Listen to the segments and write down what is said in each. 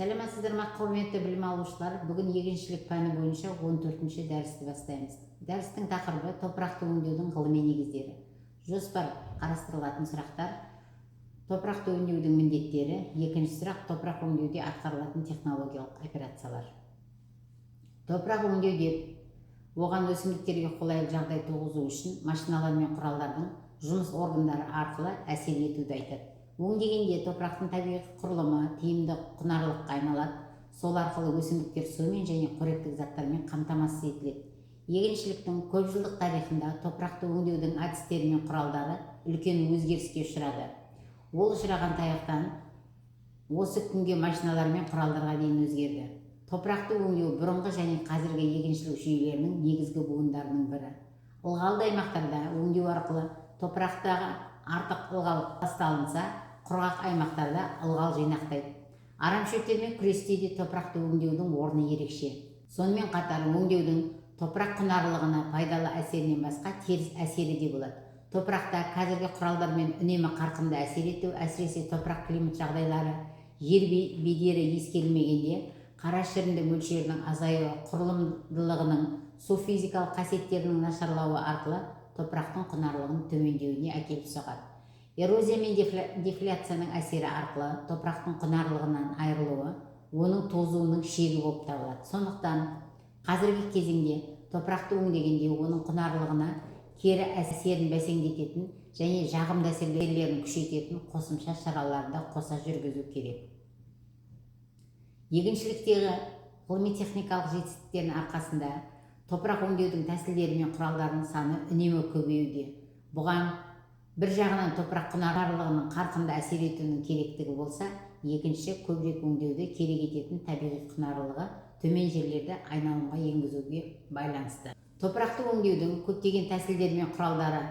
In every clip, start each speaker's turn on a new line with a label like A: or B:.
A: Сәлеметсіздер ме, құрметті білім алушылар? Бүгін егіншілік пәні бойынша 14-ші дәрісті бастаймыз. Дәрістің тақырыбы топырақты өңдеудің ғылыми негіздері. Жоспар: қарастырылатын сұрақтар, топырақты өңдеудің міндеттері. Екінші сұрақ: топырақ өңдеуде атқарылатын технологиялық операциялар. Топырақ өңдеуде оған өсімдіктерге қолайлы жағдай туғызу үшін машиналар мен құралдардың жұмыс органдары арқылы әсер етуді айтады. Өңдегенде топырақтың табиғи құрылымы тиімді құнарлылыққа айналады. Сол арқылы өсімдіктер сумен және қоректік заттармен қамтамасыз етіледі. Егіншіліктің көпжылдық тарихында топырақты өңдеудің әдістері мен құралдары үлкен өзгеріске ұшырады. Ол ұшыраған таяқтан осы күнге машиналар мен құралдарға дейін өзгерді. Топырақты өңдеу бұрынғы және қазіргі егіншілік жүйелерінің негізгі буындарының бірі. Ылғалды аймақтарда өңдеу арқылы топырақтағы артық ылғал тасталынса, құрғақ аймақтарда ылғал жинақтайды. Арамшөптермен күресте де топырақты өңдеудің орны ерекше. Сонымен қатар өңдеудің топырақ құнарлылығына пайдалы әсерінен басқа теріс әсері де болады. Топырақта қазіргі құралдармен үнемі қарқынды әсер ету, әсіресе топырақ климат жағдайлары, жер бедері ескерілмегенде қара шірінді мөлшерінің азаюы, құрылымдылығының, су физикалық қасиеттерінің нашарлауы арқылы топырақтың құнарлылығының төмендеуіне әкеліп соғады. Эрозия мен дефляцияның әсері арқылы топырақтың құнарлылығынан айырылуы оның тозуының шегі болып табылады. Сондықтан қазіргі кезеңде топырақты өңдегенде оның құнарлылығына кері әсерін бәсеңдететін және жағымды әсерлерін күшейтетін қосымша шараларды қоса жүргізу керек. Егіншіліктегі ғылыми-техникалық жетістіктердің арқасында топырақ өңдеудің тәсілдері мен құралдарының саны үнемі көбеюде. Бұған бір жағынан топырақ құнарлылығының қарқынды әсер етуінің керектігі болса, екінші көбірек өңдеуді керек ететін табиғи құнарлылығы төмен жерлерді айналымға енгізуге байланысты. Топырақты өңдеудің көптеген тәсілдері мен құралдары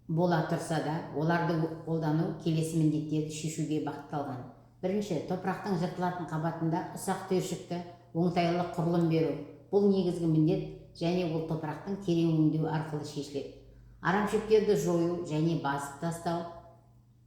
A: бола тұрса да, оларды қолдану келесі міндеттерді шешуге бағытталған. Бірінші, топырақтың жыртылатын қабатында ұсақ түйіршікті оңтайлы құрылым беру. Бұл негізгі міндет және ол топырақтың терең өңдеу арқылы шешіледі. Арамшөптерді жою және басып тастау.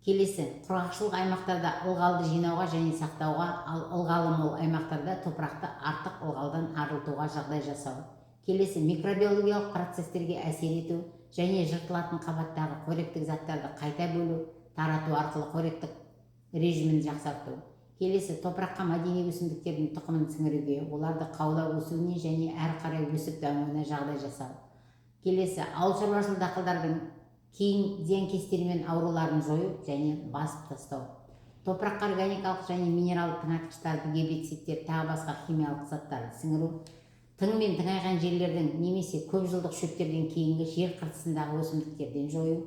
A: Келесі, құрғақшылық аймақтарда ылғалды жинауға және сақтауға, ал ылғалы мол аймақтарда топырақты артық ылғалдан арылтуға жағдай жасау. Келесі, микробиологиялық процестерге әсер ету және жыртылатын қабаттағы қоректік заттарды қайта бөлу, тарату арқылы қоректік режимін жақсарту. Келесі, топыраққа мәдени өсімдіктердің тұқымын сіңіруге, оларды қаулап өсуіне және әрі қарай өсіп дамуына жағдай жасау. Келесі, ауыл шаруашылық дақылдардың кейін зиянкестері мен ауруларын жою және басып тастау. Топыраққа органикалық және минералды тыңайтқыштарды, гербицидтер, тағы басқа химиялық заттарды сіңіру. Тың мен тыңайған жерлердің немесе көп жылдық шөптерден кейінгі жер қыртысындағы өсімдіктерден жою.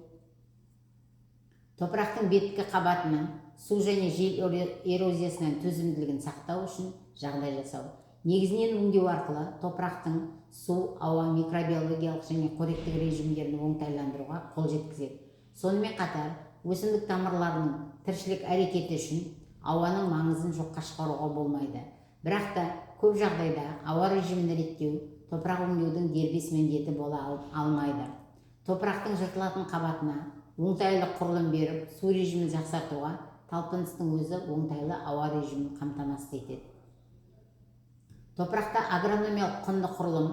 A: Топырақтың беткі қабатының су және жел эрозиясынан төзімділігін сақтау үшін жағдай жасау. Негізінен өңдеу арқылы топырақтың су, ауа, микробиологиялық және қоректік режимдерін оңтайландыруға қол жеткізеді. Сонымен қатар, өсімдік тамырларының тіршілік әрекеті үшін ауаның маңызын жоққа шығаруға болмайды. Бірақ та көп жағдайда ауа режимін реттеу топырақ өңдеудің дербес міндеті бола алмайды. Топырақтың жыртылатын қабатына оңтайлы құрылым беріп, су режимін жақсартуға талпыныстың өзі оңтайлы ауа режимін қамтамасыз етеді. Топырақта агрономиялық құнды құрылым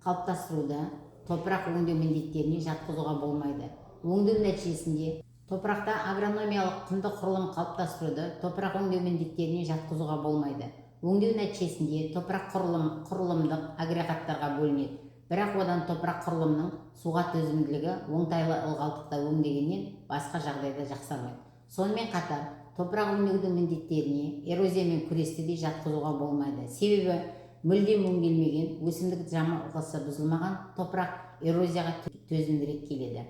A: қалыптастыруда топырақ өңдеу міндеттеріне жатқызуға болмайды. Өңдеу нәтижесінде топырақта агрономиялық құнды құрылым қалыптастыруды топырақ өңдеу міндеттеріне жатқызуға болмайды. Өңдеу нәтижесінде топырақ құрылымдық агрегаттарға бөлінеді. Бірақ одан топырақ құрылымның суға төзімділігі оңтайлы ылғалдықта өңдегеннен басқа жағдайда жақсармайды. Сонымен қатар, топырақ өңдеудің міндеттеріне эрозиямен күресті де жатқызуға болмайды. Себебі мүлдем өңделмеген, өсімдік жамылғысы бұзылмаған топырақ эрозияға төзімдірек келеді.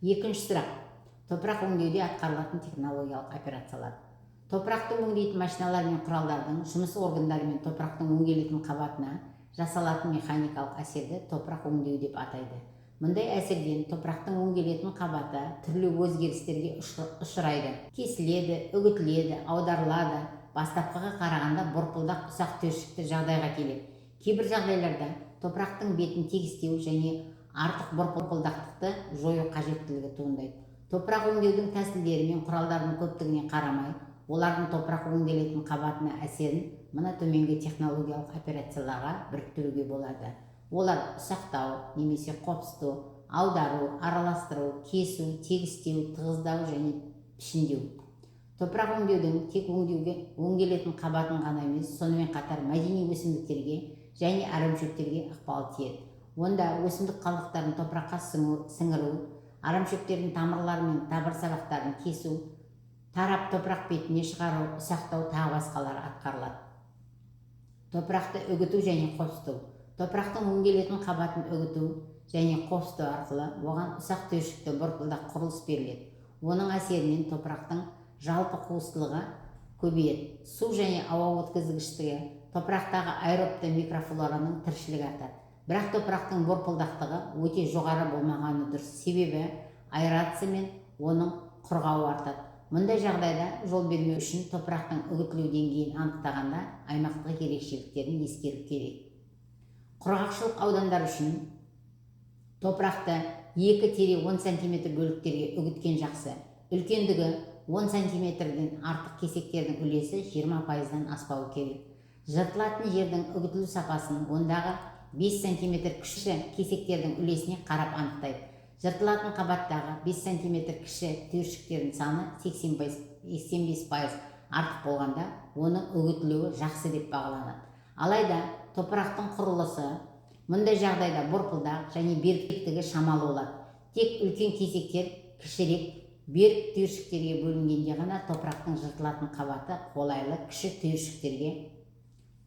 A: Екінші сұрақ: топырақ өңдеуде атқарылатын технологиялық операциялар. Топырақты өңдейтін машиналар мен құралдардың жұмыс органдары мен топырақтың өңделетін қабатына жасалатын механикалық әсерді топырақ өңдеу деп атайды. Мұндай әсерден топырақтың өңделетін қабаты түрлі өзгерістерге ұшырайды. Кесіледі, үгітіледі, аударылады. Бастапқыға қарағанда бұрпылдақ ұсақ түйіршікті жағдайға келеді. Кейбір жағдайларда топырақтың бетін тегістеу және артық бұрпылдақтықты жою қажеттілігі туындайды. Топырақ өңдеудің тәсілдері мен құралдарының көптігіне қарамай, олардың топырақ өңделетін қабатына әсерін мына төменгі технологиялық операцияларға біріктіруге болады. Олар ұсақтау немесе қопсыту, аудару, араластыру, кесу, тегістеу, тығыздау және пішіндеу. Топырақ өңдеудің тек өңделетін қабатын ғана емес, сонымен қатар мәдени өсімдіктерге және арамшөптерге ықпал етеді. Онда өсімдік қалдықтарын топыраққа сіңіру, арамшөптердің тамырлары мен тамыр сабақтарын кесу, тарап топырақ бетіне шығару, ұсақтау тағы басқалары атқарылады. Топырақты үгіту және қопсыту. Топырақтың өңделетін қабатын үгіту және қопсыту арқылы оған ұсақ түйіршікті бұрпылдақ құрылыс беріледі. Оның әсерінен топырақтың жалпы қуыстылығы көбейеді. Су және ауа өткізгіштігі, топырақтағы аэробты микрофлораның тіршілігі артады. Бірақ топырақтың бұрпылдақтығы өте жоғары болмағаны дұрыс, себебі аэрация мен оның құрғауы артады. Мұндай жағдайда жол бермеу үшін топырақтың үгітілу деңгейін анықтағанда аймақтық ерекшеліктерін ескеру керек. Құрғақшылық аудандар үшін топырақты 2-10 см бөліктерге үгіткен жақсы. Үлкендігі 10 см-ден артық кесектердің үлесі 20%-дан аспауы керек. Жыртылатын жердің үгітілу сапасын ондағы 5 см кіші кесектердің үлесіне қарап анықтайды. Жыртылатын қабаттағы 5 см кіші түйіршіктердің саны 85% артық болғанда, оның үгітілуі жақсы деп бағаланады. Алайда топырақтың құрылысы мұндай жағдайда бұрпылдақ және беріктігі шамалы болады. Тек үлкен кесектер кішірек берік түйіршіктерге бөлінгенде ғана топырақтың жыртылатын қабаты қолайлы кіші түйіршіктерге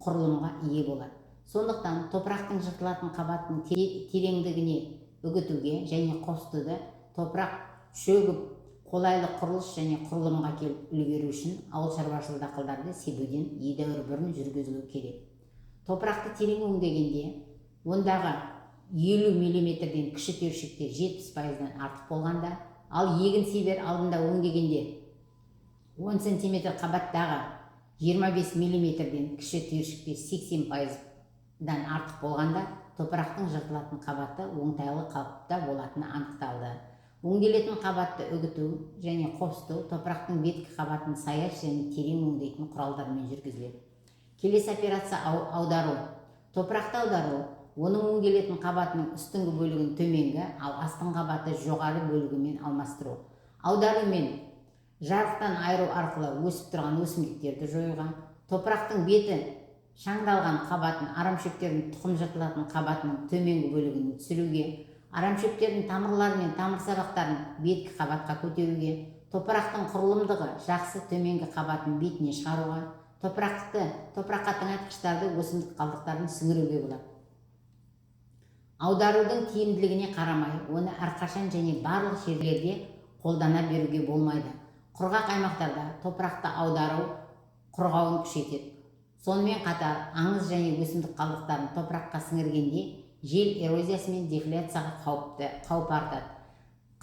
A: құрылымға ие болады. Сондықтан топырақтың жыртылатын қабаттың тереңдігіне үгітуге және қопсытуды топырақ шөгіп қолайлы құрылыс және құрылымға келіп үлгеру үшін ауыл шаруашылық дақылдарды себуден едәуір бұрын жүргізілу керек. Топырақты терең өңдегенде ондағы 50 мм-ден кіші түйіршіктер 70%-дан артық болғанда, ал егін себер алдында өңдегенде 10 см қабаттағы 25 мм-ден кіші түйіршіктер 80%-дан артық болғанда, топырақтың жыртылатын қабаты оңтайлы қалыпта болатыны анықталды. Өңделетін қабатты үгіту және қопсыту топырақтың беткі қабатын саяз және терең өңдейтін құралдармен жүргізіледі. Келесі операция аудару. Топырақты аудару, оның өңделетін қабатының үстіңгі бөлігін төменгі, ал астыңғы қабаты жоғары бөлігімен алмастыру. Аударумен жарықтан айыру арқылы өсіп тұрған өсімдіктерді жоюға, топырақтың беті шаңдалған қабатын арамшөптердің тұқым жыртылатын қабатының төменгі бөлігін түсіруге, арамшөптердің тамырлары мен тамыр сабақтарын беткі қабатқа көтеруге, топырақтың құрылымдығы жақсы төменгі қабатын бетіне шығаруға, топыраққа тыңайтқыштарды өсімдік қалдықтарын сіңіруге болады. Аударудың тиімділігіне қарамай, оны әрқашан және барлық жерлерде қолдана беруге болмайды. Құрғақ аймақтарда топырақты аудару құрғауын күшейтеді. Сонымен қатар, аңыз және өсімдік қалдықтарын топыраққа сіңіргенде жел эрозиясы мен дефляцияға қауіп артады.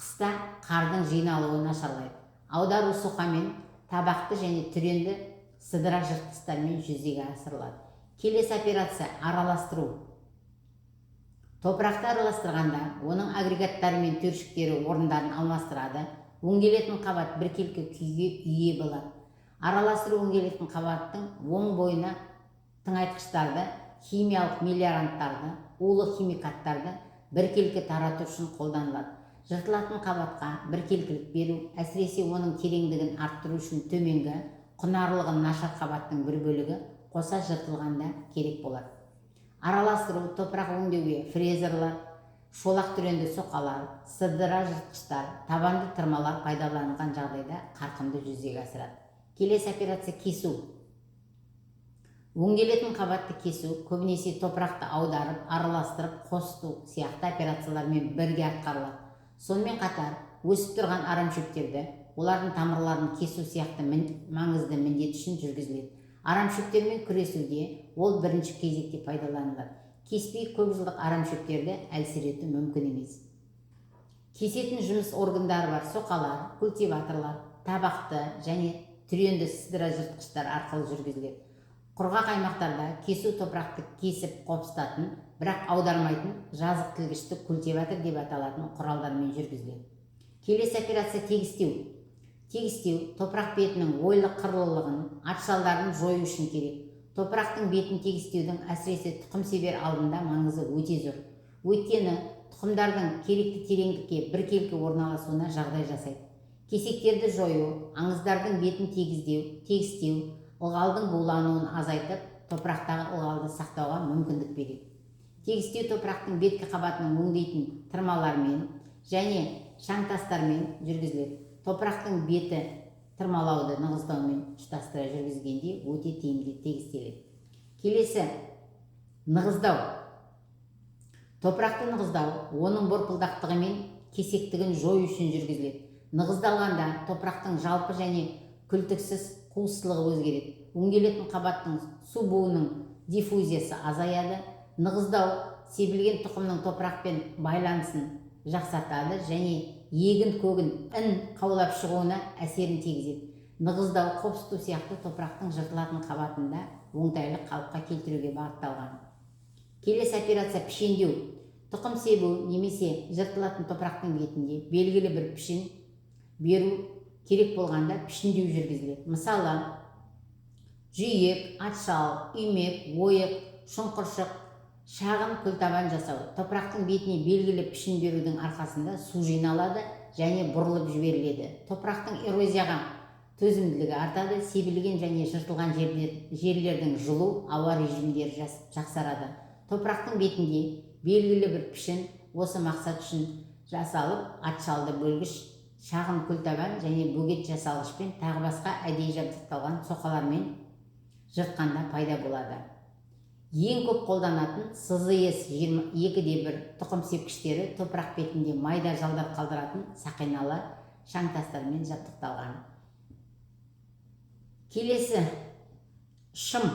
A: Қыста қардың жиналуы нашарлайды. Аудару соқамен, табақты және түренді сыдыра жыртқыштармен жүзеге асырылады. Келесі операция араластыру. Топырақты араластырғанда, оның агрегаттары мен түйіршіктері орындарын алмастырады. Өңделетін қабат біркелкі күйге ие болады. Араластыру өңделетін қабаттың оң бойына тыңайтқыштарды, химиялық мелиоранттарды, улы химикаттарды біркелкі тарату үшін қолданылады. Жыртылатын қабатқа біркелкілік беру, әсіресе оның тереңдігін арттыру үшін төменгі, құнарлығы нашар қабаттың бір бөлігі қоса жыртылғанда керек болады. Араластыру топырақ өңдеуге фрезерлар, шолақ түренді соқалар, сыдыра жыртқыштар, табанды тырмалар пайдаланылған жағдайда қарқынды жүзеге асырады. Келесі операция кесу. Өңделетін қабатты кесу көбінесе топырақты аударып, араластырып, қосыту сияқты операциялармен бірге атқарылады. Сонымен қатар, өсіп тұрған арамшөптерді, олардың тамырларын кесу сияқты маңызды міндет үшін жүргізіледі. Арамшөптермен күресуде ол бірінші кезекте пайдаланылады. Кеспей көпжылдық арамшөптерді әлсірету мүмкін емес. Кесетін жұмыс органдары бар соқалар, культиваторлар, табақты және түренді сыдыра жыртқыштар арқылы жүргізіледі. Құрғақ аймақтарда кесу топырақты кесіп қопсытатын, бірақ аудармайтын жазық тілгішті культиватор деп аталатын құралдармен жүргізіледі. Келесі операция тегістеу. Тегістеу топырақ бетінің ойлы қырлылығын, атшалдарын жою үшін керек. Топырақтың бетін тегістеудің әсіресе тұқым себер алдында маңызы өте зор. Өйткені тұқымдардың керекті тереңдікке біркелкі орналасуына жағдай жасайды. Кесектерді жою, аңыздардың бетін тегістеу, ылғалдың булануын азайтып, топырақтағы ылғалды сақтауға мүмкіндік береді. Тегістеу топырақтың беткі қабатының өңдейтін тырмалармен және шаңтастармен жүргізіледі. Топырақтың беті тырмалауды нығыздаумен тұтастыра жүргізгенде өте тиімді тегістеледі. Келесі, нығыздау. Топырақты нығыздау, оның борпылдақтығы мен кесектігін жою үшін жүргізіледі. Нығыздалғанда топырақтың жалпы және күлтіксіз қуыстылығы өзгереді. Өңделетін қабаттың су буының диффузиясы азаяды. Нығыздау себілген тұқымның топырақпен байланысын жақсартады және егін көгін қаулап шығуына әсерін тигізеді. Нығыздау қопсыту сияқты топырақтың жыртылатын қабатында оңтайлы қалыпқа келтіруге бағытталған. Келесі операция пішендеу. Тұқым себу немесе жыртылатын топырақтың бетінде белгілі бір пішін беру керек болғанда пішіндеу жүргізіледі. Мысалы, жүйек, атшал, үймек, ойық, шұңқыршық, шағын күлтабан жасау. Топырақтың бетіне белгілі пішін берудің арқасында су жиналады және бұрылып жіберіледі. Топырақтың эрозияға төзімділігі артады, себілген және жыртылған жерлердің жылу, ауа режимдері жақсарады. Топырақтың бетінде белгілі бір пішін осы мақсат үшін жасалып, атшалды бөлгіш, шағын күлтабан және бөгет жасалғышпен тағы басқа әдейі жабдықталған соқалармен жыртқанда пайда болады. Ең көп қолданатын СЗС 22-1 тұқым сепкіштері топырақ бетінде майда жалдар қалдыратын сақиналы шаңтастармен жабдықталған. Келесі, шым.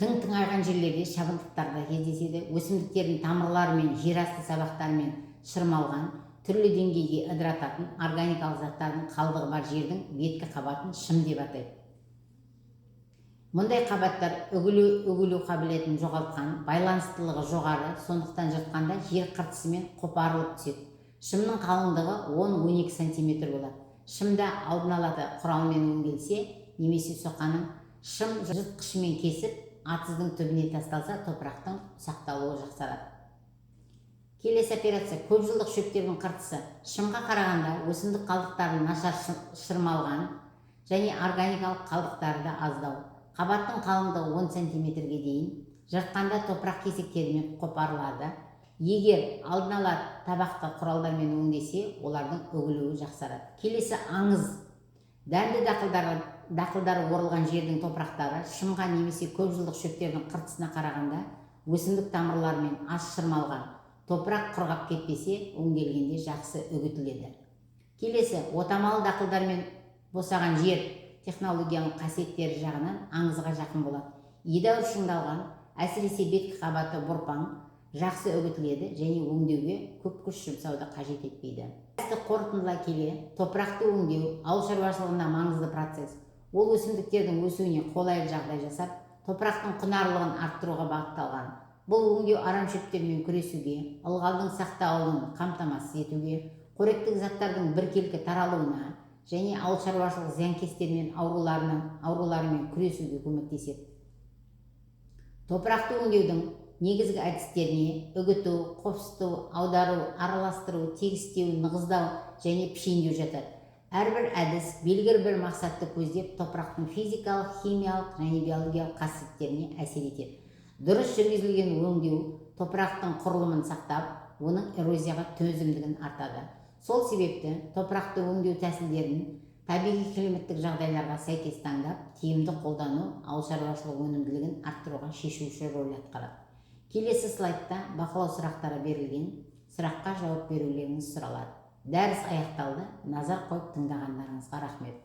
A: Тың айған жерлерде шабындықтарда кездеседі. Өсімдіктердің тамырлары мен жерасты сабақтарымен шырмалған, түрлі деңгейге ыдырататын органикалық заттардың қалдығы бар жердің беткі қабатын шым деп атайды. Мұндай қабаттар үгілу қабілетін жоғалтқан, байланыстылығы жоғары, сондықтан жыртқанда жер қыртысымен қопарылып түседі. Шымның қалыңдығы 10-12 см болады. Шымда алдын ала құралмен өңделсе, немесе соқаның шым жыртқышымен кесіп, атыздың түбіне тасталса, топырақтың сақталуы жақсарады. Келесі операция көп жылдық шөптердің қыртысы. Шымға қарағанда өсімдік қалдықтарын нашар шырмалған және органикалық қалдықтары да аздау. Қабаттың қалыңдығы 10 см-ге дейін. Жыртқанда топырақ кесектерімен қопарылады. Егер алдын ала табақты құралдармен өңдесе, олардың үгілуі жақсарады. Келесі аңыз. Дәнді дақылдары орылған жердің топырақтары шымға немесе көп жылдық шөптердің қыртысына қарағанда өсімдік тамырларымен аз шырмалған. Топырақ құрғап кетпесе, өңделгенде жақсы үгітіледі. Келесі, отамалы дақылдармен босаған жер технологиялық қасиеттері жағынан аңызға жақын болады. Едәуір шыңдалған, әсіресе беткі қабаты бұрпаң, жақсы үгітіледі және өңдеуге көп күш жұмсауды қажет етпейді. Қорытындылай келе, топырақты өңдеу ауыл шаруашылығында маңызды процесс. Ол өсімдіктердің өсуіне қолайлы жағдай жасап, топырақтың құнарлығын арттыруға бағытталған. Бұл өңдеу арам шөптермен күресуге, ылғалдың сақталуын қамтамасыз етуге, қоректік заттардың біркелкі таралуына және ауыл шаруашылық зиянкестермен ауруларымен күресуге көмектеседі. Топырақты өңдеудің негізгі әдістеріне үгіту, қопсыту, аудару, араластыру, тегістеу, нығыздау және пішендеу жатады. Әрбір әдіс белгілі бір мақсатты көздеп, топырақтың физикалық, химиялық және биологиялық қасиеттеріне әсер етеді. Дұрыс жүргізілген өңдеу топырақтың құрылымын сақтап, оның эрозияға төзімділігін артады. Сол себепті топырақты өңдеу тәсілдерін табиғи климаттық жағдайларға сәйкес таңдап, тиімді қолдану ауыл шаруашылығы өнімділігін арттыруға шешуші рөл атқарады. Келесі слайдта бақылау сұрақтары берілген, сұраққа жауап берулеріңіз сұралады. Дәріс аяқталды. Назар қойып тыңдағандарыңызға рахмет.